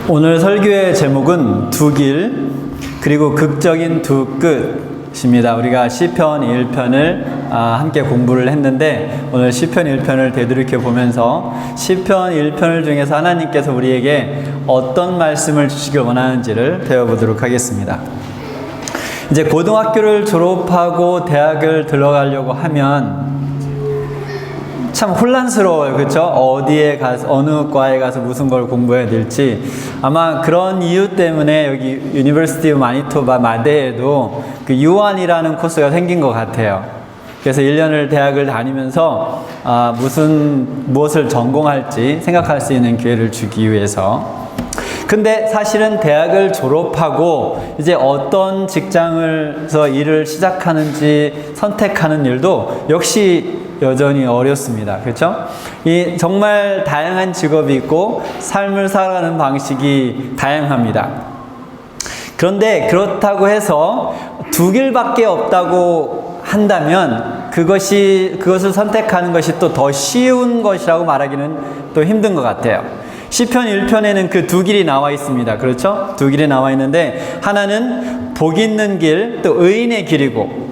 오늘 설교의 제목은 두 길, 그리고 극적인 두 끝입니다. 우리가 시편 1편을 함께 공부를 했는데, 오늘 시편 1편을 되돌이켜 보면서 시편 1편을 중에서 하나님께서 우리에게 어떤 말씀을 주시길 원하는지를 배워보도록 하겠습니다. 이제 고등학교를 졸업하고 대학을 들어가려고 하면 참 혼란스러워요. 그렇죠? 어디에 가서, 어느 과에 가서 무슨 걸 공부해야 될지. 아마 그런 이유 때문에 여기 유니버시티 오브 마니토바 마대에도 그 U1이라는 코스가 생긴 것 같아요. 그래서 1년을 대학을 다니면서 무엇을 전공할지 생각할 수 있는 기회를 주기 위해서. 근데 사실은 대학을 졸업하고 이제 어떤 직장에서 일을 시작하는지 선택하는 일도 역시 여전히 어렵습니다. 그렇죠? 정말 다양한 직업이 있고 삶을 살아가는 방식이 다양합니다. 그런데 그렇다고 해서 두 길밖에 없다고 한다면 그것을 선택하는 것이 또 더 쉬운 것이라고 말하기는 또 힘든 것 같아요. 시편 1편에는 그 두 길이 나와 있습니다. 그렇죠? 두 길이 나와 있는데, 하나는 복 있는 길, 또 의인의 길이고,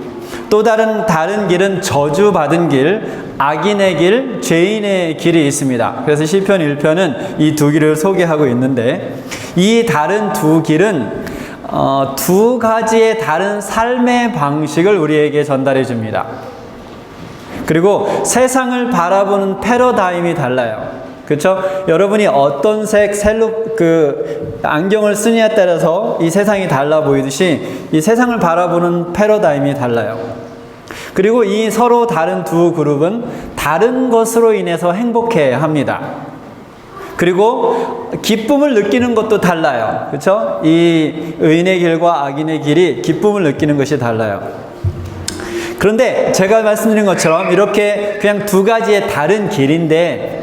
또 다른 길은 저주받은 길, 악인의 길, 죄인의 길이 있습니다. 그래서 시편 1편은 이 두 길을 소개하고 있는데, 이 다른 두 길은 두 가지의 다른 삶의 방식을 우리에게 전달해 줍니다. 그리고 세상을 바라보는 패러다임이 달라요. 그렇죠? 여러분이 어떤 안경을 쓰느냐에 따라서 이 세상이 달라 보이듯이 이 세상을 바라보는 패러다임이 달라요. 그리고 이 서로 다른 두 그룹은 다른 것으로 인해서 행복해 합니다. 그리고 기쁨을 느끼는 것도 달라요. 그렇죠? 이 의인의 길과 악인의 길이 기쁨을 느끼는 것이 달라요. 그런데 제가 말씀드린 것처럼 이렇게 그냥 두 가지의 다른 길인데,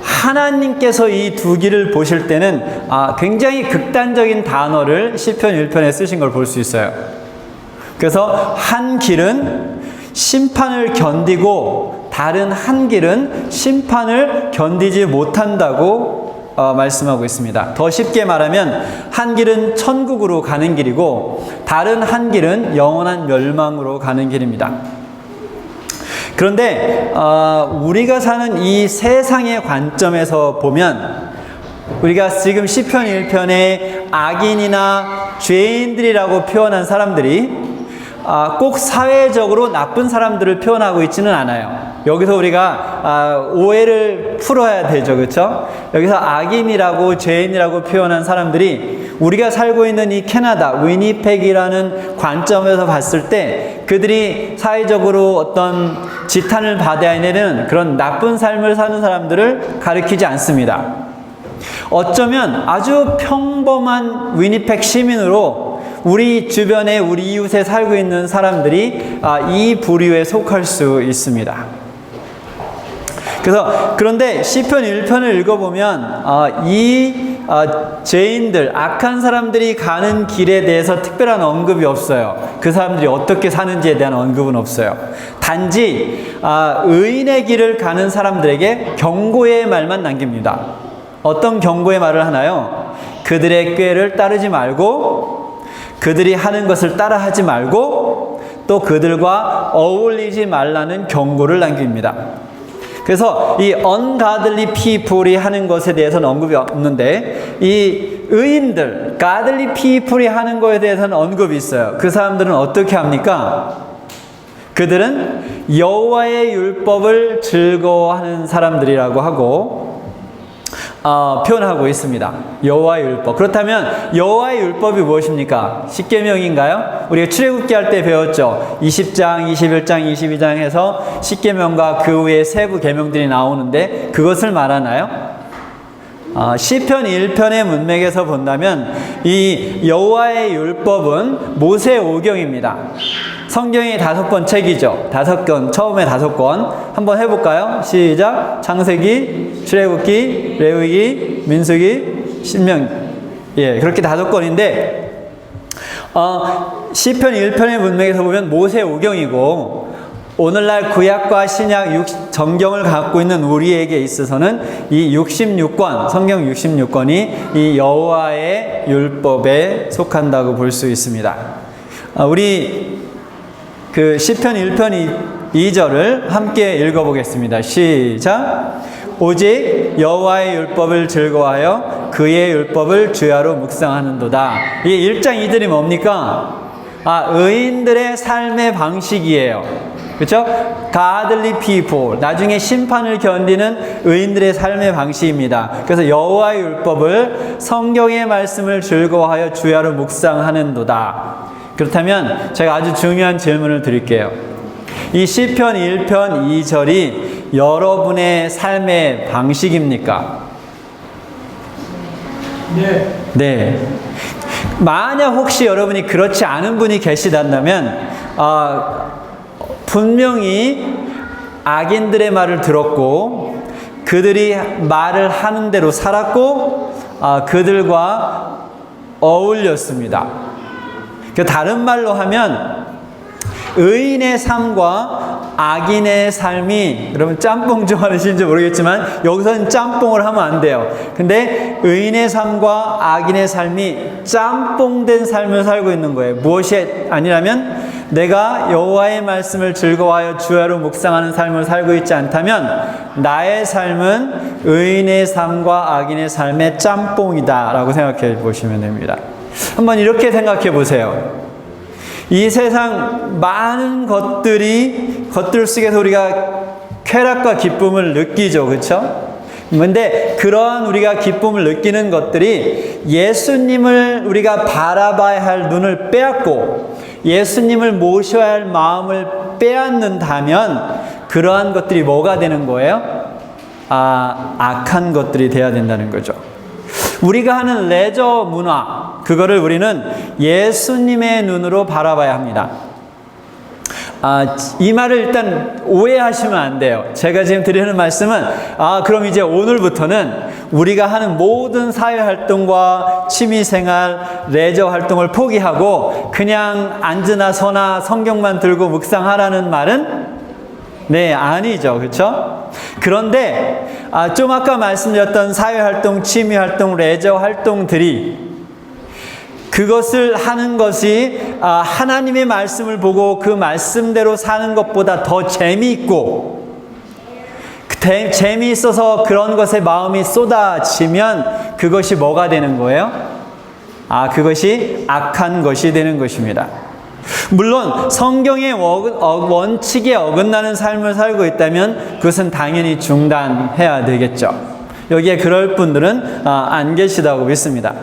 하나님께서 이 두 길을 보실 때는 굉장히 극단적인 단어를 시편 1편에 쓰신 걸 볼 수 있어요. 그래서 한 길은 심판을 견디고 다른 한 길은 심판을 견디지 못한다고 말씀하고 있습니다. 더 쉽게 말하면 한 길은 천국으로 가는 길이고 다른 한 길은 영원한 멸망으로 가는 길입니다. 그런데 우리가 사는 이 세상의 관점에서 보면, 우리가 지금 시편 1편에 악인이나 죄인들이라고 표현한 사람들이 꼭 사회적으로 나쁜 사람들을 표현하고 있지는 않아요. 여기서 우리가 오해를 풀어야 되죠. 그렇죠? 여기서 악인이라고 죄인이라고 표현한 사람들이 우리가 살고 있는 이 캐나다 위니펙이라는 관점에서 봤을 때 그들이 사회적으로 어떤 지탄을 받아야 되는 그런 나쁜 삶을 사는 사람들을 가리키지 않습니다. 어쩌면 아주 평범한 위니펙 시민으로 우리 주변에 우리 이웃에 살고 있는 사람들이 이 부류에 속할 수 있습니다. 그런데 시편 1편을 읽어보면 죄인들, 악한 사람들이 가는 길에 대해서 특별한 언급이 없어요. 그 사람들이 어떻게 사는지에 대한 언급은 없어요. 단지 의인의 길을 가는 사람들에게 경고의 말만 남깁니다. 어떤 경고의 말을 하나요? 그들의 꾀를 따르지 말고, 그들이 하는 것을 따라하지 말고, 또 그들과 어울리지 말라는 경고를 남깁니다. 그래서 이 ungodly people이 하는 것에 대해서는 언급이 없는데, 이 의인들, godly people이 하는 것에 대해서는 언급이 있어요. 그 사람들은 어떻게 합니까? 그들은 여호와의 율법을 즐거워하는 사람들이라고 하고 표현하고 있습니다. 여호와의 율법. 그렇다면 여호와의 율법이 무엇입니까? 십계명인가요? 우리가 출애굽기 할 때 배웠죠. 20장, 21장, 22장 해서 십계명과 그 외에 세부 계명들이 나오는데 그것을 말하나요? 시편 1편의 문맥에서 본다면 이 여호와의 율법은 모세오경입니다. 성경이 5권 책이죠. 5권, 처음에 5권. 한번 해볼까요? 시작. 창세기, 출애굽기, 레위기, 민수기, 신명. 그렇게 5권인데, 시편 1편의 문맥에서 보면 모세오경이고, 오늘날 구약과 신약 정경을 갖고 있는 우리에게 있어서는 이 66권, 성경 66권이 이 여호와의 율법에 속한다고 볼 수 있습니다. 우리 그 시편 1편 2절을 함께 읽어보겠습니다. 시작. 오직 여호와의 율법을 즐거워하여 그의 율법을 주야로 묵상하는도다. 이 1장 2절이 뭡니까? 의인들의 삶의 방식이에요. 그렇죠? godly people, 나중에 심판을 견디는 의인들의 삶의 방식입니다. 그래서 여호와의 율법을, 성경의 말씀을 즐거워하여 주야로 묵상하는도다. 그렇다면 제가 아주 중요한 질문을 드릴게요. 이 시편 1편 2절이 여러분의 삶의 방식입니까? 네. 만약 혹시 여러분이 그렇지 않은 분이 계시단다면 분명히 악인들의 말을 들었고 그들이 말을 하는 대로 살았고 그들과 어울렸습니다. 다른 말로 하면 의인의 삶과 악인의 삶이, 여러분 짬뽕 좋아하시는지 모르겠지만 여기서는 짬뽕을 하면 안 돼요. 근데 의인의 삶과 악인의 삶이 짬뽕된 삶을 살고 있는 거예요. 무엇이 아니라면 내가 여호와의 말씀을 즐거워하여 주야로 묵상하는 삶을 살고 있지 않다면 나의 삶은 의인의 삶과 악인의 삶의 짬뽕이다 라고 생각해 보시면 됩니다. 한번 이렇게 생각해 보세요. 이 세상 많은 것들 속에서 우리가 쾌락과 기쁨을 느끼죠. 그렇죠? 근데 그러한 우리가 기쁨을 느끼는 것들이 예수님을 우리가 바라봐야 할 눈을 빼앗고 예수님을 모셔야 할 마음을 빼앗는다면 그러한 것들이 뭐가 되는 거예요? 악한 것들이 돼야 된다는 거죠. 우리가 하는 레저 문화, 그거를 우리는 예수님의 눈으로 바라봐야 합니다. 이 말을 일단 오해하시면 안 돼요. 제가 지금 드리는 말씀은 그럼 이제 오늘부터는 우리가 하는 모든 사회활동과 취미생활, 레저 활동을 포기하고 그냥 앉으나 서나 성경만 들고 묵상하라는 말은 아니죠. 그렇죠? 그런데 좀 아까 말씀드렸던 사회활동, 취미활동, 레저 활동들이 그것을 하는 것이 하나님의 말씀을 보고 그 말씀대로 사는 것보다 더 재미있고 재미있어서 그런 것에 마음이 쏟아지면 그것이 뭐가 되는 거예요? 그것이 악한 것이 되는 것입니다. 물론 성경의 원칙에 어긋나는 삶을 살고 있다면 그것은 당연히 중단해야 되겠죠. 여기에 그럴 분들은 안 계시다고 믿습니다.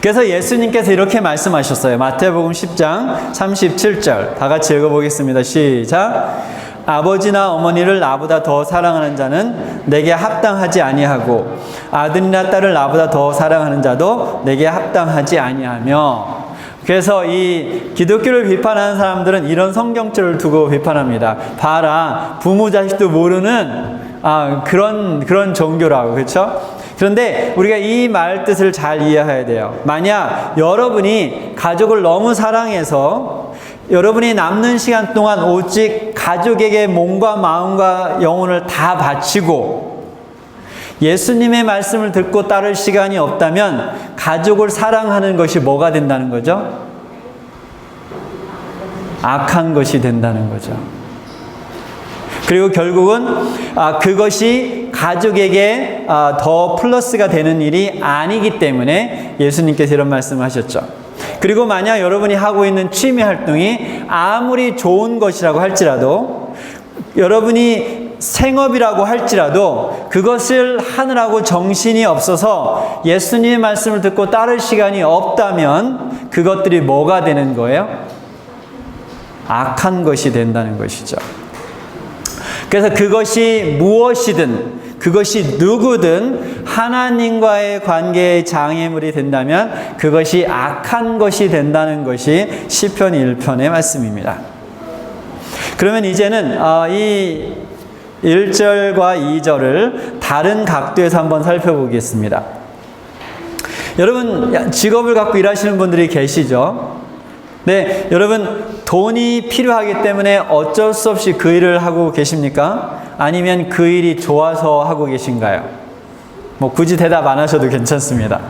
그래서 예수님께서 이렇게 말씀하셨어요. 마태복음 10장 37절 다 같이 읽어보겠습니다. 시작. 아버지나 어머니를 나보다 더 사랑하는 자는 내게 합당하지 아니하고 아들이나 딸을 나보다 더 사랑하는 자도 내게 합당하지 아니하며. 그래서 이 기독교를 비판하는 사람들은 이런 성경절을 두고 비판합니다. 봐라, 부모 자식도 모르는 그런 종교라고. 그렇죠? 그런데 우리가 이 말 뜻을 잘 이해해야 돼요. 만약 여러분이 가족을 너무 사랑해서 여러분이 남는 시간 동안 오직 가족에게 몸과 마음과 영혼을 다 바치고 예수님의 말씀을 듣고 따를 시간이 없다면 가족을 사랑하는 것이 뭐가 된다는 거죠? 악한 것이 된다는 거죠. 그리고 결국은 그것이 가족에게 더 플러스가 되는 일이 아니기 때문에 예수님께서 이런 말씀을 하셨죠. 그리고 만약 여러분이 하고 있는 취미 활동이 아무리 좋은 것이라고 할지라도 여러분이 생업이라고 할지라도 그것을 하느라고 정신이 없어서 예수님의 말씀을 듣고 따를 시간이 없다면 그것들이 뭐가 되는 거예요? 악한 것이 된다는 것이죠. 그래서 그것이 무엇이든 그것이 누구든 하나님과의 관계의 장애물이 된다면 그것이 악한 것이 된다는 것이 시편 1편의 말씀입니다. 그러면 이제는 이 1절과 2절을 다른 각도에서 한번 살펴보겠습니다. 여러분 직업을 갖고 일하시는 분들이 계시죠? 네, 여러분 돈이 필요하기 때문에 어쩔 수 없이 그 일을 하고 계십니까? 아니면 그 일이 좋아서 하고 계신가요? 뭐 굳이 대답 안 하셔도 괜찮습니다.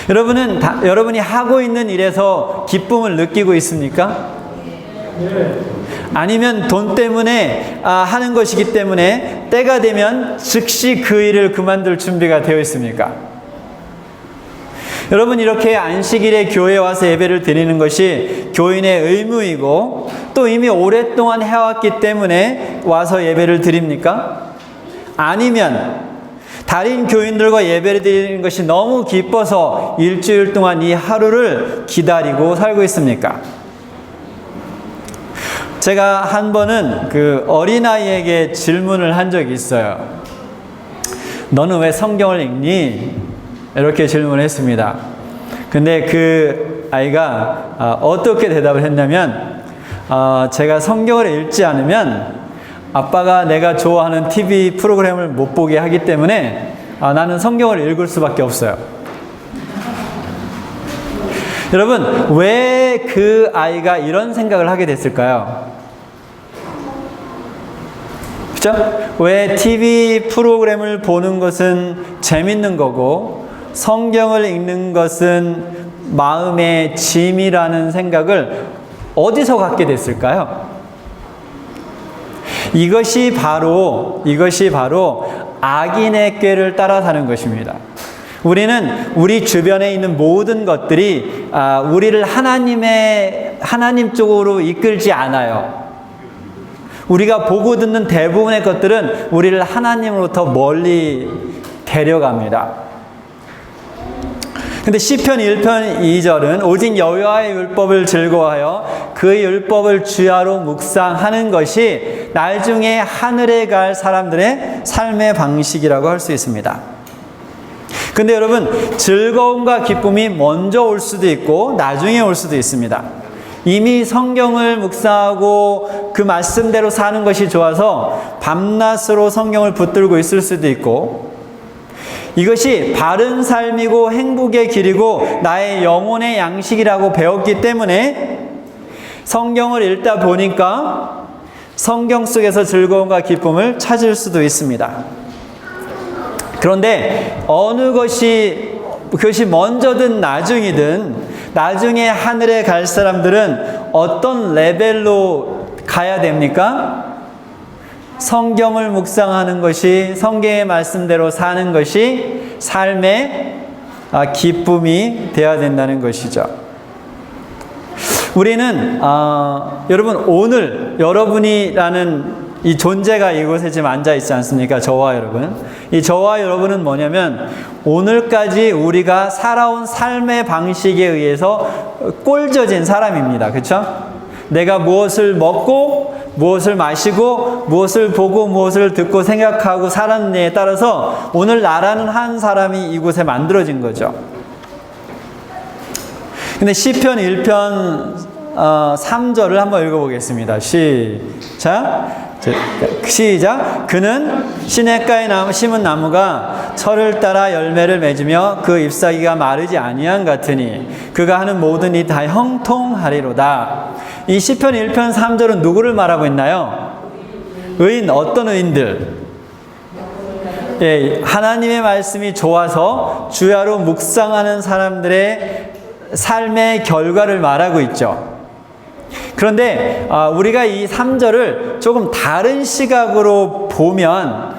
여러분이 하고 있는 일에서 기쁨을 느끼고 있습니까? 아니면 돈 때문에 하는 것이기 때문에 때가 되면 즉시 그 일을 그만둘 준비가 되어 있습니까? 여러분, 이렇게 안식일에 교회에 와서 예배를 드리는 것이 교인의 의무이고 또 이미 오랫동안 해왔기 때문에 와서 예배를 드립니까? 아니면 다른 교인들과 예배를 드리는 것이 너무 기뻐서 일주일 동안 이 하루를 기다리고 살고 있습니까? 제가 한 번은 그 어린아이에게 질문을 한 적이 있어요. 너는 왜 성경을 읽니? 이렇게 질문을 했습니다. 근데 그 아이가 어떻게 대답을 했냐면, 제가 성경을 읽지 않으면 아빠가 내가 좋아하는 TV 프로그램을 못 보게 하기 때문에 나는 성경을 읽을 수밖에 없어요. 여러분, 왜 그 아이가 이런 생각을 하게 됐을까요? 그렇죠? 왜 TV 프로그램을 보는 것은 재밌는 거고 성경을 읽는 것은 마음의 짐이라는 생각을 어디서 갖게 됐을까요? 이것이 바로 악인의 꾀를 따라 사는 것입니다. 우리는 우리 주변에 있는 모든 것들이 우리를 하나님 쪽으로 이끌지 않아요. 우리가 보고 듣는 대부분의 것들은 우리를 하나님으로부터 멀리 데려갑니다. 근데 시편 1편 2절은 오직 여호와의 율법을 즐거워하여 그의 율법을 주야로 묵상하는 것이 나중에 하늘에 갈 사람들의 삶의 방식이라고 할 수 있습니다. 근데 여러분, 즐거움과 기쁨이 먼저 올 수도 있고 나중에 올 수도 있습니다. 이미 성경을 묵상하고 그 말씀대로 사는 것이 좋아서 밤낮으로 성경을 붙들고 있을 수도 있고, 이것이 바른 삶이고 행복의 길이고 나의 영혼의 양식이라고 배웠기 때문에 성경을 읽다 보니까 성경 속에서 즐거움과 기쁨을 찾을 수도 있습니다. 그런데 어느 그것이 먼저든 나중에 하늘에 갈 사람들은 어떤 레벨로 가야 됩니까? 성경을 묵상하는 것이, 성경의 말씀대로 사는 것이 삶의 기쁨이 되어야 된다는 것이죠. 우리는 여러분, 오늘 여러분이라는 이 존재가 이곳에 지금 앉아 있지 않습니까? 저와 여러분. 이 저와 여러분은 뭐냐면 오늘까지 우리가 살아온 삶의 방식에 의해서 꼴져진 사람입니다. 그렇죠? 내가 무엇을 먹고 무엇을 마시고 무엇을 보고 무엇을 듣고 생각하고 살았느냐에 따라서 오늘 나라는 한 사람이 이곳에 만들어진 거죠. 근데 시편 1편 3절을 한번 읽어보겠습니다. 시작. 그는 시냇가에 심은 나무가 철을 따라 열매를 맺으며 그 잎사귀가 마르지 아니한 같으니 그가 하는 모든 일이 다 형통하리로다. 이 시편 1편 3절은 누구를 말하고 있나요? 의인, 어떤 의인들? 예, 하나님의 말씀이 좋아서 주야로 묵상하는 사람들의 삶의 결과를 말하고 있죠. 그런데 우리가 이 3절을 조금 다른 시각으로 보면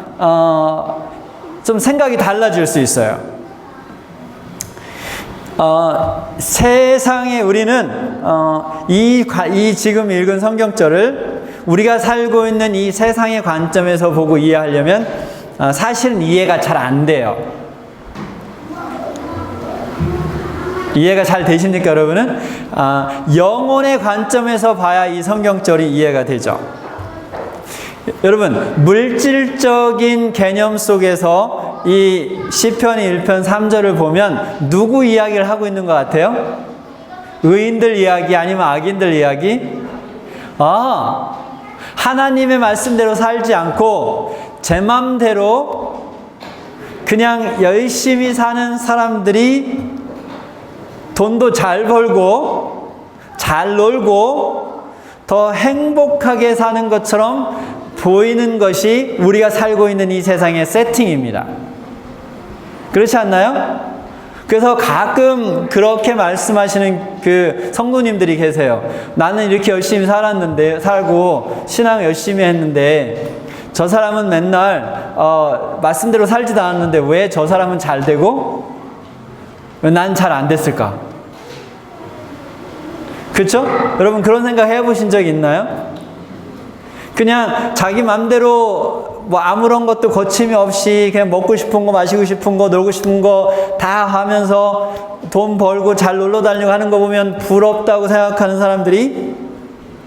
좀 생각이 달라질 수 있어요. 세상에 우리는 이 지금 읽은 성경절을 우리가 살고 있는 이 세상의 관점에서 보고 이해하려면 사실은 이해가 잘 안 돼요. 이해가 잘 되십니까, 여러분은? 영혼의 관점에서 봐야 이 성경절이 이해가 되죠. 여러분, 물질적인 개념 속에서 이 시편 1편 3절을 보면 누구 이야기를 하고 있는 것 같아요? 의인들 이야기 아니면 악인들 이야기? 하나님의 말씀대로 살지 않고 제 맘대로 그냥 열심히 사는 사람들이 돈도 잘 벌고 잘 놀고 더 행복하게 사는 것처럼 보이는 것이 우리가 살고 있는 이 세상의 세팅입니다. 그렇지 않나요? 그래서 가끔 그렇게 말씀하시는 그 성도님들이 계세요. 나는 이렇게 열심히 살고 신앙 열심히 했는데 저 사람은 맨날 말씀대로 살지도 않았는데 왜 저 사람은 잘 되고 난 잘 안 됐을까? 그렇죠? 여러분 그런 생각 해보신 적 있나요? 그냥 자기 맘대로 뭐 아무런 것도 거침이 없이 그냥 먹고 싶은 거, 마시고 싶은 거, 놀고 싶은 거 다 하면서 돈 벌고 잘 놀러 다니고 하는 거 보면 부럽다고 생각하는 사람들이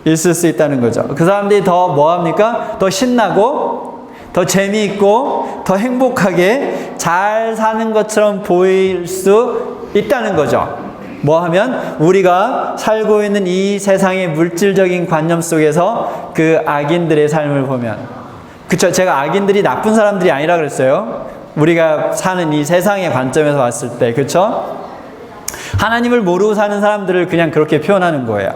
있을 수 있다는 거죠. 그 사람들이 더 뭐합니까? 더 신나고 더 재미있고 더 행복하게 잘 사는 것처럼 보일 수 있다는 거죠. 뭐 하면 우리가 살고 있는 이 세상의 물질적인 관념 속에서 그 악인들의 삶을 보면, 그쵸? 제가 악인들이 나쁜 사람들이 아니라 그랬어요. 우리가 사는 이 세상의 관점에서 봤을 때, 그쵸? 하나님을 모르고 사는 사람들을 그냥 그렇게 표현하는 거예요.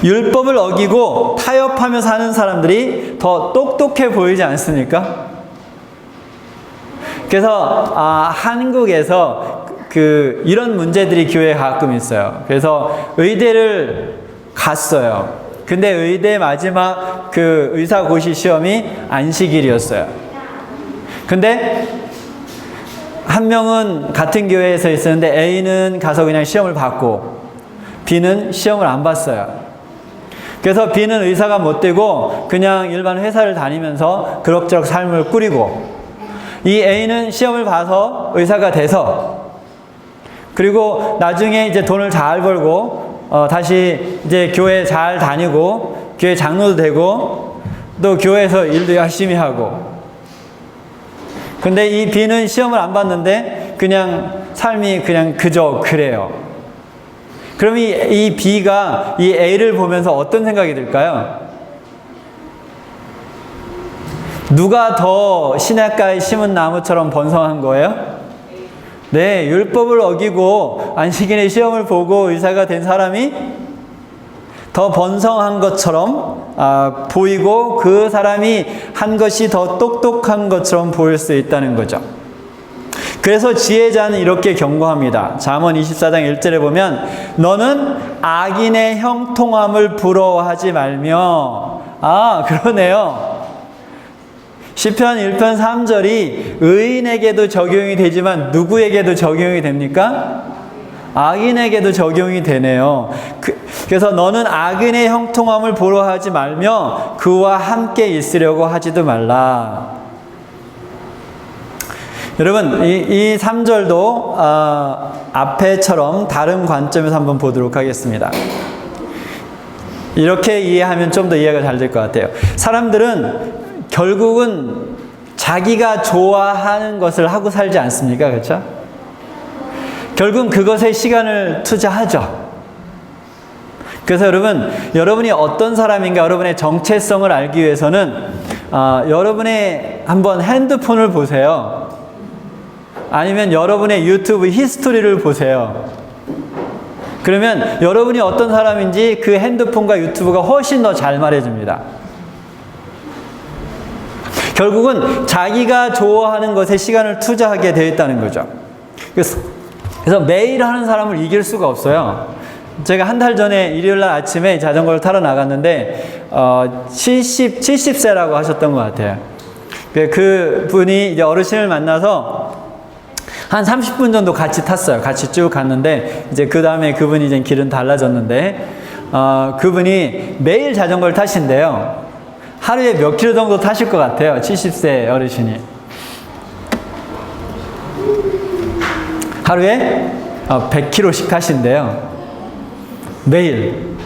율법을 어기고 타협하며 사는 사람들이 더 똑똑해 보이지 않습니까? 그래서 한국에서 이런 문제들이 교회에 가끔 있어요. 그래서 의대를 갔어요. 근데 의대 마지막 의사고시 시험이 안식일이었어요. 근데 한 명은 같은 교회에서 있었는데 A는 가서 그냥 시험을 봤고 B는 시험을 안 봤어요. 그래서 B는 의사가 못 되고 그냥 일반 회사를 다니면서 그럭저럭 삶을 꾸리고, 이 A는 시험을 봐서 의사가 돼서, 그리고 나중에 이제 돈을 잘 벌고 다시 이제 교회 잘 다니고 교회 장로도 되고 또 교회에서 일도 열심히 하고. 근데 이 B는 시험을 안 봤는데 그냥 삶이 그냥 그저 그래요. 그럼 이 B가 이 A를 보면서 어떤 생각이 들까요? 누가 더 시냇가에 심은 나무처럼 번성한 거예요? 네, 율법을 어기고 안식일에 시험을 보고 의사가 된 사람이 더 번성한 것처럼 보이고 그 사람이 한 것이 더 똑똑한 것처럼 보일 수 있다는 거죠. 그래서 지혜자는 이렇게 경고합니다. 잠언 24장 1절에 보면 너는 악인의 형통함을 부러워하지 말며. 그러네요. 시편 1편 3절이 의인에게도 적용이 되지만 누구에게도 적용이 됩니까? 악인에게도 적용이 되네요. 그래서 너는 악인의 형통함을 부러워하지 말며 그와 함께 있으려고 하지도 말라. 여러분 이 3절도 앞에처럼 다른 관점에서 한번 보도록 하겠습니다. 이렇게 이해하면 좀 더 이해가 잘 될 것 같아요. 사람들은 결국은 자기가 좋아하는 것을 하고 살지 않습니까? 그렇죠? 결국은 그것에 시간을 투자하죠. 그래서 여러분이 어떤 사람인가, 여러분의 정체성을 알기 위해서는 여러분의 한번 핸드폰을 보세요. 아니면 여러분의 유튜브 히스토리를 보세요. 그러면 여러분이 어떤 사람인지 그 핸드폰과 유튜브가 훨씬 더 잘 말해줍니다. 결국은 자기가 좋아하는 것에 시간을 투자하게 되어 있다는 거죠. 그래서 매일 하는 사람을 이길 수가 없어요. 제가 한 달 전에 일요일 날 아침에 자전거를 타러 나갔는데 70세라고 하셨던 것 같아요. 그 분이 이제 어르신을 만나서 한 30분 정도 같이 탔어요. 같이 쭉 갔는데 이제 그 다음에 그분이 이제 길은 달라졌는데 그분이 매일 자전거를 타신대요. 하루에 몇 킬로 정도 타실 것 같아요? 70세 어르신이. 하루에 100km씩 타신대요. 매일.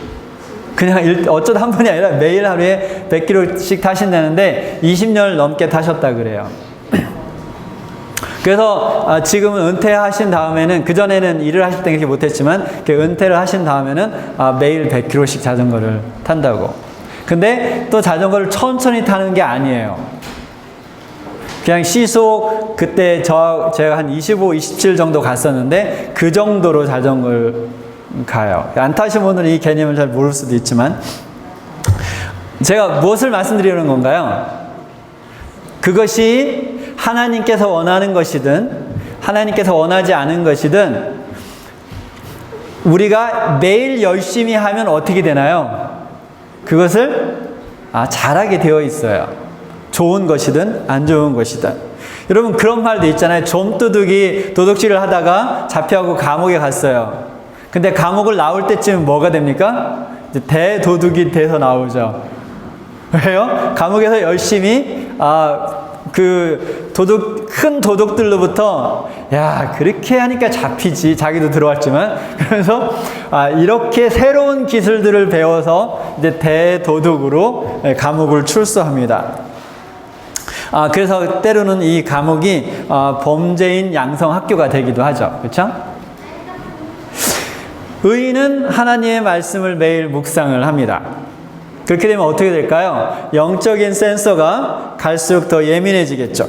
그냥 어쩌다 한 번이 아니라 매일 하루에 100km씩 타신다는데 20년을 넘게 타셨다 그래요. 그래서 지금은 은퇴하신 다음에는, 그전에는 일을 하실 때 그렇게 못했지만 은퇴를 하신 다음에는 매일 100km씩 자전거를 탄다고. 근데 또 자전거를 천천히 타는 게 아니에요. 그냥 시속 그때 제가 한 25, 27 정도 갔었는데 그 정도로 자전거를 가요. 안 타시면 오늘 이 개념을 잘 모를 수도 있지만, 제가 무엇을 말씀드리려는 건가요? 그것이 하나님께서 원하는 것이든 하나님께서 원하지 않은 것이든 우리가 매일 열심히 하면 어떻게 되나요? 그것을 잘하게 되어 있어요. 좋은 것이든 안 좋은 것이든. 여러분, 그런 말도 있잖아요. 좀도둑이 도둑질을 하다가 잡혀가고 감옥에 갔어요. 근데 감옥을 나올 때쯤 뭐가 됩니까? 이제 대도둑이 돼서 나오죠. 왜요? 감옥에서 열심히 큰 도둑들로부터 그렇게 하니까 잡히지, 자기도 들어왔지만, 그래서 이렇게 새로운 기술들을 배워서 이제 대도둑으로 감옥을 출소합니다. 그래서 때로는 이 감옥이 범죄인 양성 학교가 되기도 하죠. 그렇죠? 의인은 하나님의 말씀을 매일 묵상을 합니다. 그렇게 되면 어떻게 될까요? 영적인 센서가 갈수록 더 예민해지겠죠.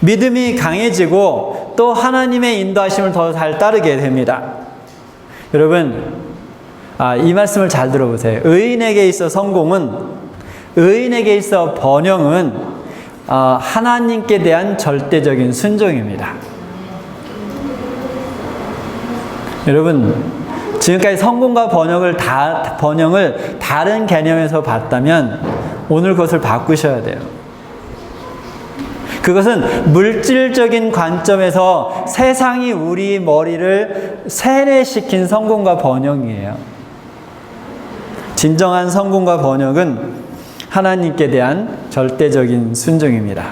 믿음이 강해지고 또 하나님의 인도하심을 더 잘 따르게 됩니다. 여러분, 이 말씀을 잘 들어보세요. 의인에게 있어 성공은, 의인에게 있어 번영은 하나님께 대한 절대적인 순종입니다. 여러분, 지금까지 성공과 번영을 다른 개념에서 봤다면 오늘 그것을 바꾸셔야 돼요. 그것은 물질적인 관점에서 세상이 우리 머리를 세뇌시킨 성공과 번영이에요. 진정한 성공과 번영은 하나님께 대한 절대적인 순종입니다.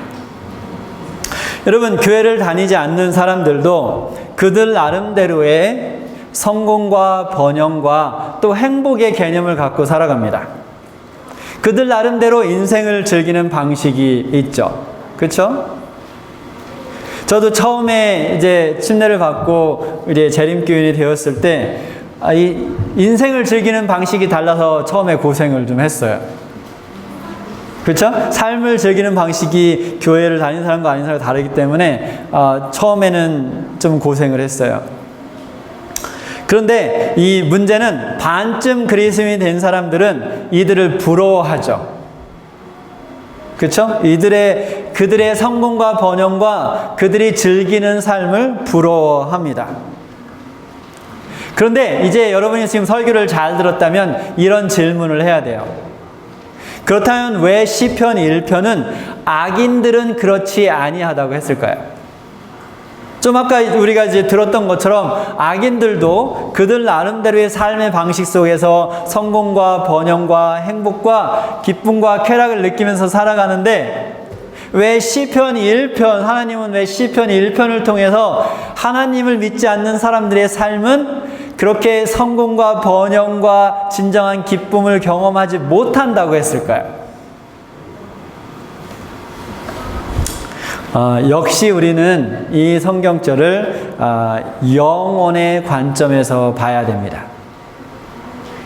여러분, 교회를 다니지 않는 사람들도 그들 나름대로의 성공과 번영과 또 행복의 개념을 갖고 살아갑니다. 그들 나름대로 인생을 즐기는 방식이 있죠. 그렇죠? 저도 처음에 이제 침례를 받고 이제 재림교인이 되었을 때 이 인생을 즐기는 방식이 달라서 처음에 고생을 좀 했어요. 그렇죠? 삶을 즐기는 방식이 교회를 다니는 사람과 아닌 사람과 다르기 때문에 처음에는 좀 고생을 했어요. 그런데 이 문제는 반쯤 그리스도인이 된 사람들은 이들을 부러워하죠. 그렇죠? 그들의 성공과 번영과 그들이 즐기는 삶을 부러워합니다. 그런데 이제 여러분이 지금 설교를 잘 들었다면 이런 질문을 해야 돼요. 그렇다면 왜 시편 1편은 악인들은 그렇지 아니하다고 했을까요? 좀 아까 우리가 이제 들었던 것처럼 악인들도 그들 나름대로의 삶의 방식 속에서 성공과 번영과 행복과 기쁨과 쾌락을 느끼면서 살아가는데 왜 시편 1편, 하나님은 왜 시편 1편을 통해서 하나님을 믿지 않는 사람들의 삶은 그렇게 성공과 번영과 진정한 기쁨을 경험하지 못한다고 했을까요? 역시 우리는 이 성경절을 영혼의 관점에서 봐야 됩니다.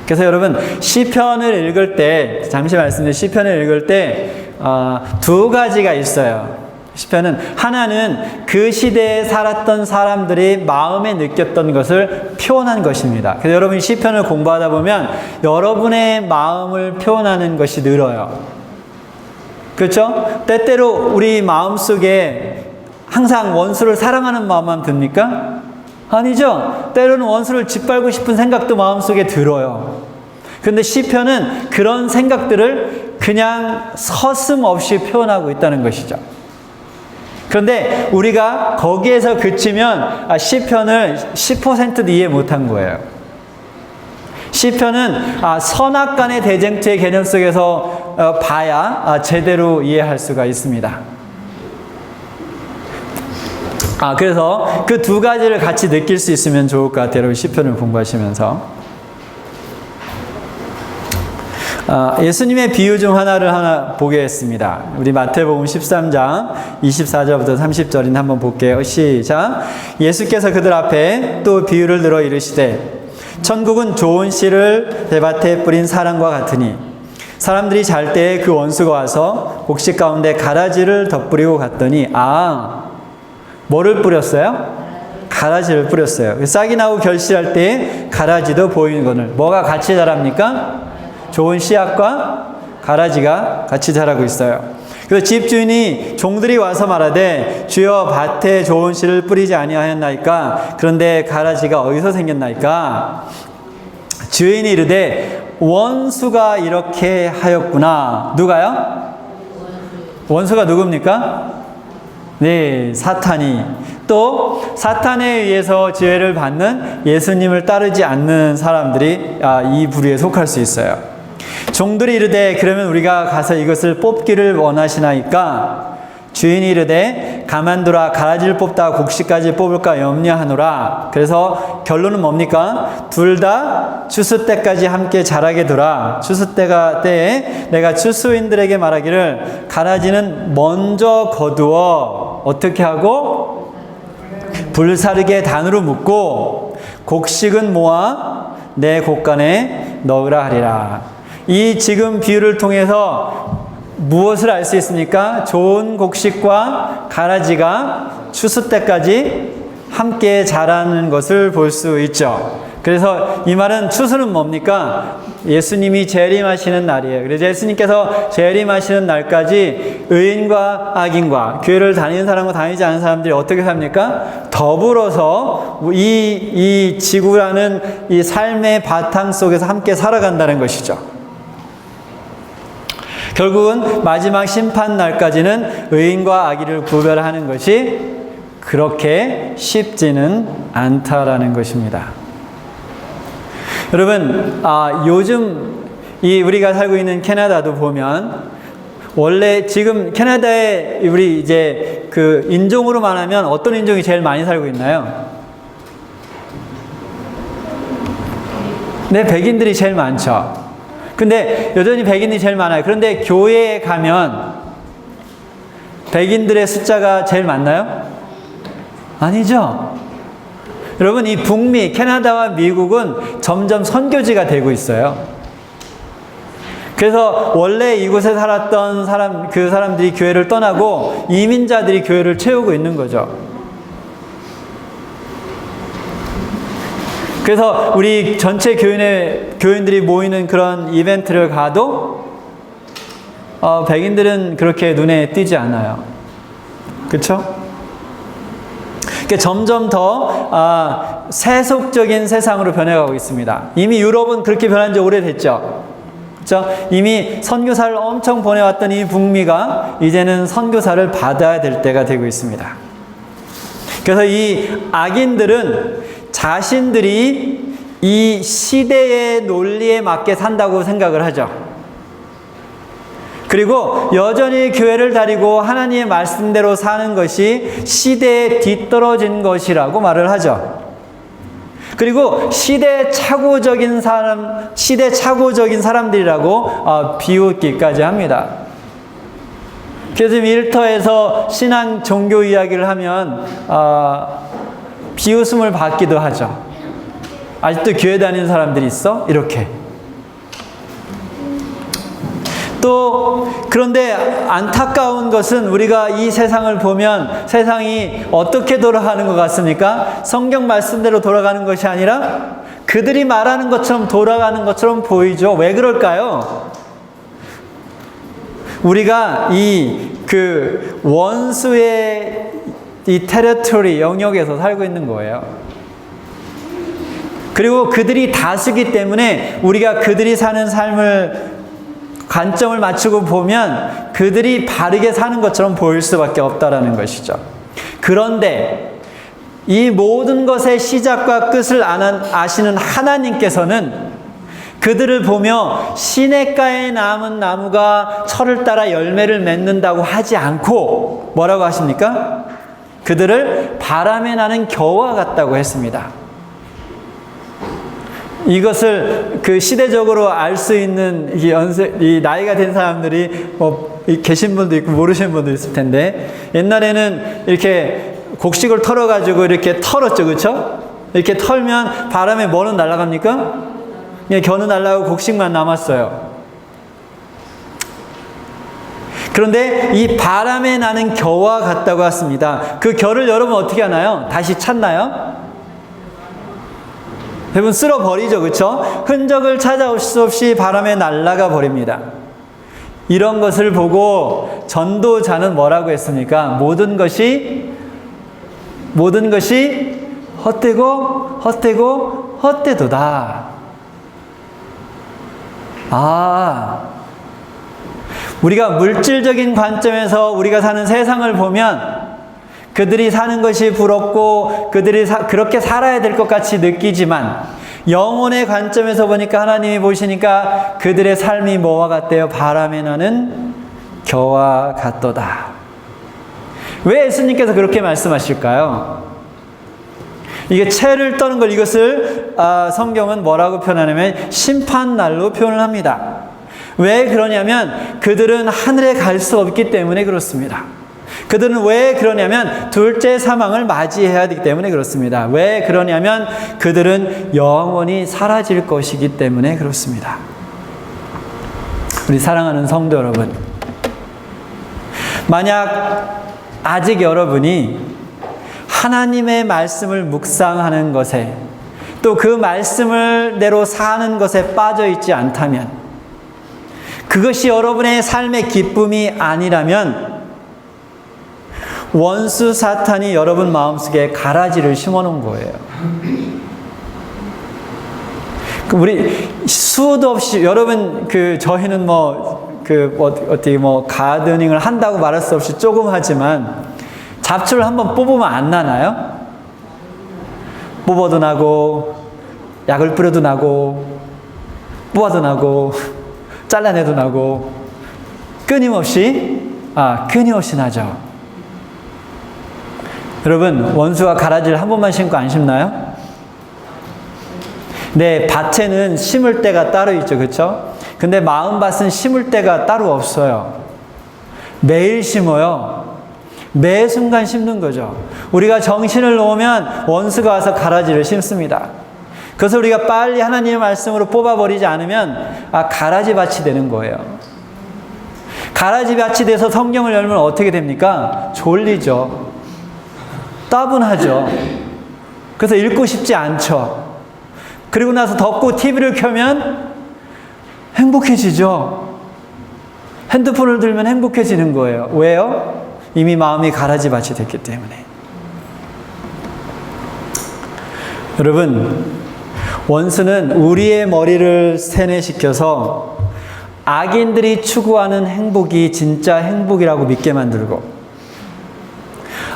그래서 여러분, 시편을 읽을 때, 잠시 말씀드린 시편을 읽을 때 두 가지가 있어요. 시편은 하나는 그 시대에 살았던 사람들이 마음에 느꼈던 것을 표현한 것입니다. 그래서 여러분이 시편을 공부하다 보면 여러분의 마음을 표현하는 것이 늘어요. 그렇죠? 때때로 우리 마음속에 항상 원수를 사랑하는 마음만 듭니까? 아니죠. 때로는 원수를 짓밟고 싶은 생각도 마음속에 들어요. 그런데 시편은 그런 생각들을 그냥 서슴없이 표현하고 있다는 것이죠. 그런데 우리가 거기에서 그치면 시편을 10%도 이해 못한 거예요. 시편은 선악간의 대쟁투의 개념 속에서 봐야 제대로 이해할 수가 있습니다. 그래서 그 두 가지를 같이 느낄 수 있으면 좋을 것 같아요. 여러분, 시편을 공부하시면서. 예수님의 비유 중 하나 보겠습니다. 우리 마태복음 13장 24절부터 30절인데 한번 볼게요. 시작. 예수께서 그들 앞에 또 비유를 들어 이르시되 천국은 좋은 씨를 대밭에 뿌린 사람과 같으니 사람들이 잘 때에 그 원수가 와서 곡식 가운데 가라지를 덧뿌리고 갔더니 뭐를 뿌렸어요? 가라지를 뿌렸어요. 싹이 나고 결실할 때 가라지도 보이는 거늘. 뭐가 같이 자랍니까? 좋은 씨앗과 가라지가 같이 자라고 있어요. 그래서 집주인이 종들이 와서 말하되 주여 밭에 좋은 씨를 뿌리지 아니하였나이까? 그런데 가라지가 어디서 생겼나이까? 주인이 이르되 원수가 이렇게 하였구나. 누가요? 원수가 누굽니까? 네, 사탄이. 또 사탄에 의해서 지혜를 받는 예수님을 따르지 않는 사람들이 이 부류에 속할 수 있어요. 종들이 이르되 그러면 우리가 가서 이것을 뽑기를 원하시나이까? 주인이 이르되 가만두라. 가라지를 뽑다가 곡식까지 뽑을까 염려하노라. 그래서 결론은 뭡니까? 둘 다 추수 때까지 함께 자라게 두라. 추수 때에 내가 추수인들에게 말하기를 가라지는 먼저 거두어 어떻게 하고 불사르게 단으로 묶고 곡식은 모아 내 곡간에 넣으라 하리라. 이 지금 비유를 통해서 무엇을 알 수 있습니까? 좋은 곡식과 가라지가 추수 때까지 함께 자라는 것을 볼 수 있죠. 그래서 이 말은 추수는 뭡니까? 예수님이 재림하시는 날이에요. 그래서 예수님께서 재림하시는 날까지 의인과 악인과 교회를 다니는 사람과 다니지 않는 사람들이 어떻게 삽니까? 더불어서 이 지구라는 이 삶의 바탕 속에서 함께 살아간다는 것이죠. 결국은 마지막 심판 날까지는 의인과 악인을 구별하는 것이 그렇게 쉽지는 않다라는 것입니다. 여러분, 요즘 우리가 살고 있는 캐나다도 보면 원래 지금 캐나다에 우리 이제 그 인종으로 말하면 어떤 인종이 제일 많이 살고 있나요? 네, 백인들이 제일 많죠. 근데 여전히 백인이 제일 많아요. 그런데 교회에 가면 백인들의 숫자가 제일 많나요? 아니죠. 여러분, 이 북미, 캐나다와 미국은 점점 선교지가 되고 있어요. 그래서 원래 이곳에 살았던 그 사람들이 교회를 떠나고 이민자들이 교회를 채우고 있는 거죠. 그래서 우리 전체 교인들이 모이는 그런 이벤트를 가도 백인들은 그렇게 눈에 띄지 않아요. 그렇죠? 그러니까 점점 더 세속적인 세상으로 변해가고 있습니다. 이미 유럽은 그렇게 변한 지 오래됐죠. 그렇죠? 이미 선교사를 엄청 보내왔던 이 북미가 이제는 선교사를 받아야 될 때가 되고 있습니다. 그래서 이 악인들은 자신들이 이 시대의 논리에 맞게 산다고 생각을 하죠. 그리고 여전히 교회를 다니고 하나님의 말씀대로 사는 것이 시대에 뒤떨어진 것이라고 말을 하죠. 그리고 시대착오적인 사람들이라고 비웃기까지 합니다. 그래서 일터에서 신앙 종교 이야기를 하면 비웃음을 받기도 하죠. 아직도 교회 다니는 사람들이 있어? 이렇게. 또 그런데 안타까운 것은 우리가 이 세상을 보면 세상이 어떻게 돌아가는 것 같습니까? 성경 말씀대로 돌아가는 것이 아니라 그들이 말하는 것처럼 돌아가는 것처럼 보이죠. 왜 그럴까요? 우리가 그 원수의 이 테리토리 영역에서 살고 있는 거예요. 그리고 그들이 다수기 때문에 우리가 그들이 사는 삶을 관점을 맞추고 보면 그들이 바르게 사는 것처럼 보일 수밖에 없다라는 것이죠. 그런데 이 모든 것의 시작과 끝을 아시는 하나님께서는 그들을 보며 시냇가에 남은 나무가 철을 따라 열매를 맺는다고 하지 않고 뭐라고 하십니까? 그들을 바람에 나는 겨와 같다고 했습니다. 이것을 그 시대적으로 알 수 있는 이 나이가 된 사람들이 계신 분도 있고 모르시는 분도 있을 텐데, 옛날에는 이렇게 곡식을 털어가지고 이렇게 털었죠, 그렇죠? 이렇게 털면 바람에 뭐는 날아갑니까? 그냥 겨는 날아가고 곡식만 남았어요. 그런데 이 바람에 나는 겨와 같다고 했습니다. 그 겨를 여러분 어떻게 하나요? 다시 찾나요? 여러분 쓸어버리죠. 그렇죠? 흔적을 찾아올 수 없이 바람에 날아가 버립니다. 이런 것을 보고 전도자는 뭐라고 했습니까? 모든 것이 헛되고 헛되도다. 우리가 물질적인 관점에서 우리가 사는 세상을 보면 그들이 사는 것이 부럽고 그들이 그렇게 살아야 될 것 같이 느끼지만 영혼의 관점에서 보니까 하나님이 보시니까 그들의 삶이 뭐와 같대요? 바람에 나는 겨와 같도다. 왜 예수님께서 그렇게 말씀하실까요? 이게 채를 떠는 걸 이것을 성경은 뭐라고 표현하냐면 심판날로 표현을 합니다. 왜 그러냐면 그들은 하늘에 갈 수 없기 때문에 그렇습니다. 그들은 왜 그러냐면 둘째 사망을 맞이해야 하기 때문에 그렇습니다. 왜 그러냐면 그들은 영원히 사라질 것이기 때문에 그렇습니다. 우리 사랑하는 성도 여러분, 만약 아직 여러분이 하나님의 말씀을 묵상하는 것에 또 그 말씀을 대로 사는 것에 빠져 있지 않다면, 그것이 여러분의 삶의 기쁨이 아니라면 원수 사탄이 여러분 마음속에 가라지를 심어놓은 거예요. 우리 수도 없이 여러분 저희는 어떻게 가드닝을 한다고 말할 수 없이 조금 하지만 잡초를 한번 뽑으면 안 나나요? 뽑아도 나고 약을 뿌려도 나고 뽑아도 나고 잘라내도 나고 끊임없이 나죠. 여러분, 원수가 가라지를 한 번만 심고 안 심나요? 네, 밭에는 심을 때가 따로 있죠. 그렇죠? 근데 마음밭은 심을 때가 따로 없어요. 매일 심어요. 매 순간 심는 거죠. 우리가 정신을 놓으면 원수가 와서 가라지를 심습니다. 그래서 우리가 빨리 하나님의 말씀으로 뽑아버리지 않으면 가라지 밭이 되는 거예요. 가라지 밭이 돼서 성경을 열면 어떻게 됩니까? 졸리죠. 따분하죠. 그래서 읽고 싶지 않죠. 그리고 나서 덮고 TV를 켜면 행복해지죠. 핸드폰을 들면 행복해지는 거예요. 왜요? 이미 마음이 가라지 밭이 됐기 때문에. 여러분, 원수는 우리의 머리를 세뇌시켜서 악인들이 추구하는 행복이 진짜 행복이라고 믿게 만들고,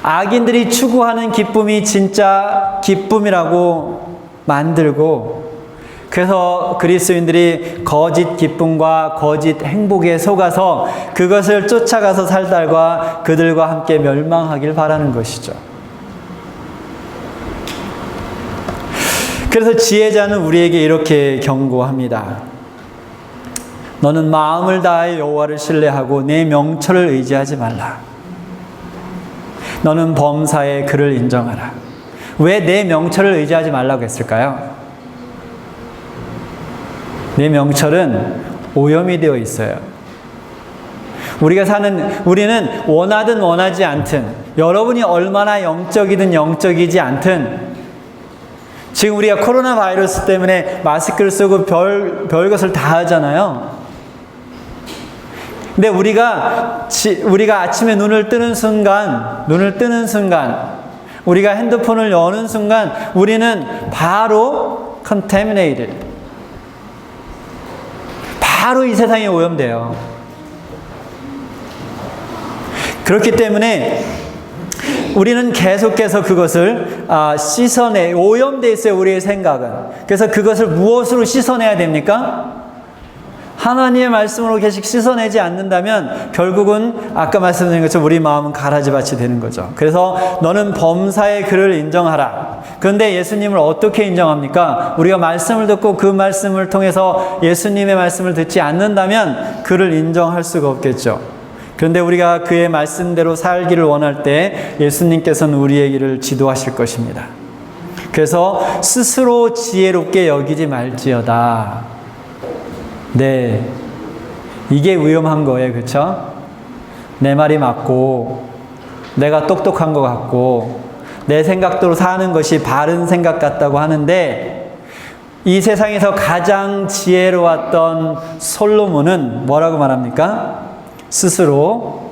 악인들이 추구하는 기쁨이 진짜 기쁨이라고 만들고, 그래서 그리스도인들이 거짓 기쁨과 거짓 행복에 속아서 그것을 쫓아가서 살다가 그들과 함께 멸망하길 바라는 것이죠. 그래서 지혜자는 우리에게 이렇게 경고합니다. 너는 마음을 다해 여호와를 신뢰하고 내 명철을 의지하지 말라. 너는 범사에 그를 인정하라. 왜 내 명철을 의지하지 말라고 했을까요? 내 명철은 오염이 되어 있어요. 우리는 원하든 원하지 않든, 여러분이 얼마나 영적이든 영적이지 않든, 지금 우리가 코로나 바이러스 때문에 마스크를 쓰고 별 것을 다 하잖아요. 근데 우리가 아침에 눈을 뜨는 순간, 우리가 핸드폰을 여는 순간, 우리는 바로 contaminated. 바로 이 세상에 오염돼요. 그렇기 때문에 우리는 계속해서 그것을 오염돼 있어요, 우리의 생각은. 그래서 그것을 무엇으로 씻어내야 됩니까? 하나님의 말씀으로 계속 씻어내지 않는다면 결국은 아까 말씀드린 것처럼 우리 마음은 가라지밭이 되는 거죠. 그래서 너는 범사의 그를 인정하라. 그런데 예수님을 어떻게 인정합니까? 우리가 말씀을 듣고 그 말씀을 통해서 예수님의 말씀을 듣지 않는다면 그를 인정할 수가 없겠죠. 그런데 우리가 그의 말씀대로 살기를 원할 때 예수님께서는 우리의 길을 지도하실 것입니다. 그래서 스스로 지혜롭게 여기지 말지어다. 네, 이게 위험한 거예요. 그렇죠? 내 말이 맞고 내가 똑똑한 것 같고 내 생각대로 사는 것이 바른 생각 같다고 하는데, 이 세상에서 가장 지혜로웠던 솔로몬은 뭐라고 말합니까? 스스로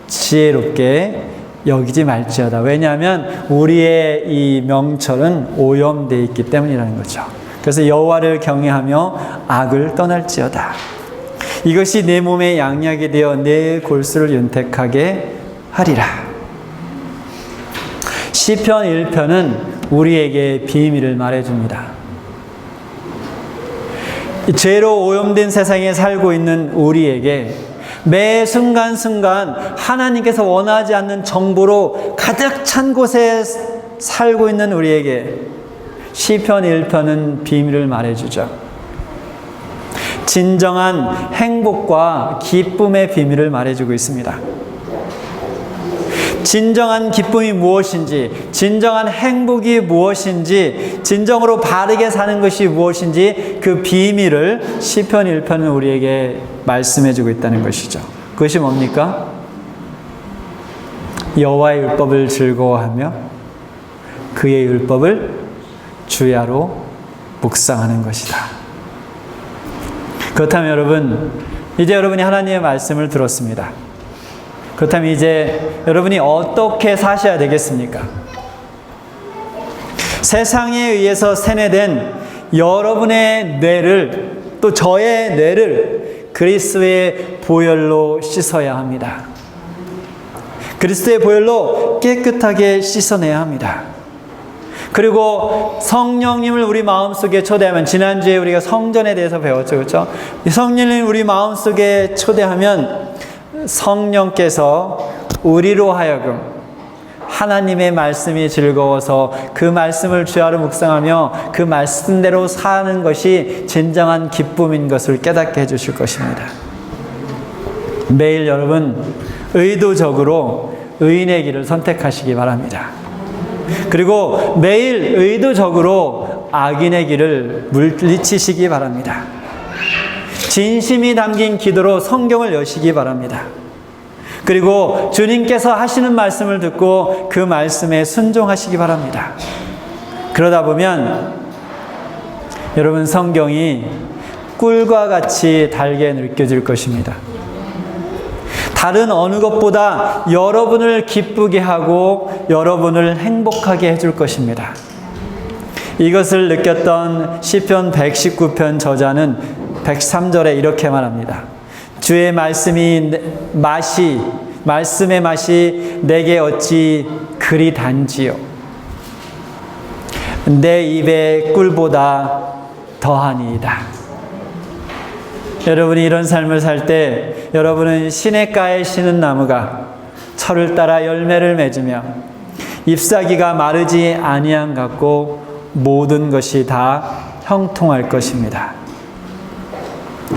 지혜롭게 여기지 말지어다. 왜냐하면 우리의 이 명철은 오염되어 있기 때문이라는 거죠. 그래서 여호와를 경외하며 악을 떠날지어다. 이것이 내 몸의 양약이 되어 내 골수를 윤택하게 하리라. 시편 1편은 우리에게 비밀을 말해줍니다. 죄로 오염된 세상에 살고 있는 우리에게 매 순간순간 하나님께서 원하지 않는 정보로 가득 찬 곳에 살고 있는 우리에게 시편 1편은 비밀을 말해주죠. 진정한 행복과 기쁨의 비밀을 말해주고 있습니다. 진정한 기쁨이 무엇인지, 진정한 행복이 무엇인지, 진정으로 바르게 사는 것이 무엇인지 그 비밀을 시편 1편은 우리에게 말씀해주고 있다는 것이죠. 그것이 뭡니까? 여호와의 율법을 즐거워하며 그의 율법을 주야로 묵상하는 것이다. 그렇다면 여러분, 이제 여러분이 하나님의 말씀을 들었습니다. 그렇다면 이제 여러분이 어떻게 사셔야 되겠습니까? 세상에 의해서 세뇌된 여러분의 뇌를, 또 저의 뇌를 그리스도의 보혈로 씻어야 합니다. 그리스도의 보혈로 깨끗하게 씻어내야 합니다. 그리고 성령님을 우리 마음속에 초대하면, 지난주에 우리가 성전에 대해서 배웠죠, 그렇죠? 성령님을 우리 마음속에 초대하면 성령께서 우리로 하여금 하나님의 말씀이 즐거워서 그 말씀을 주야로 묵상하며 그 말씀대로 사는 것이 진정한 기쁨인 것을 깨닫게 해주실 것입니다. 매일 여러분 의도적으로 의인의 길을 선택하시기 바랍니다. 그리고 매일 의도적으로 악인의 길을 물리치시기 바랍니다. 진심이 담긴 기도로 성경을 여시기 바랍니다. 그리고 주님께서 하시는 말씀을 듣고 그 말씀에 순종하시기 바랍니다. 그러다 보면 여러분 성경이 꿀과 같이 달게 느껴질 것입니다. 다른 어느 것보다 여러분을 기쁘게 하고 여러분을 행복하게 해줄 것입니다. 이것을 느꼈던 시편 119편 저자는 103절에 이렇게 말합니다. 주의 말씀의 맛이 내게 어찌 그리 단지요. 내 입에 꿀보다 더하니이다. 여러분이 이런 삶을 살 때 여러분은 시냇가에 심은 나무가 철을 따라 열매를 맺으며 잎사귀가 마르지 아니함 같고 모든 것이 다 형통할 것입니다.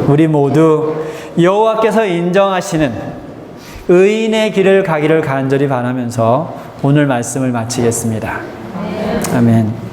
우리 모두 여호와께서 인정하시는 의인의 길을 가기를 간절히 바라면서 오늘 말씀을 마치겠습니다. 아멘.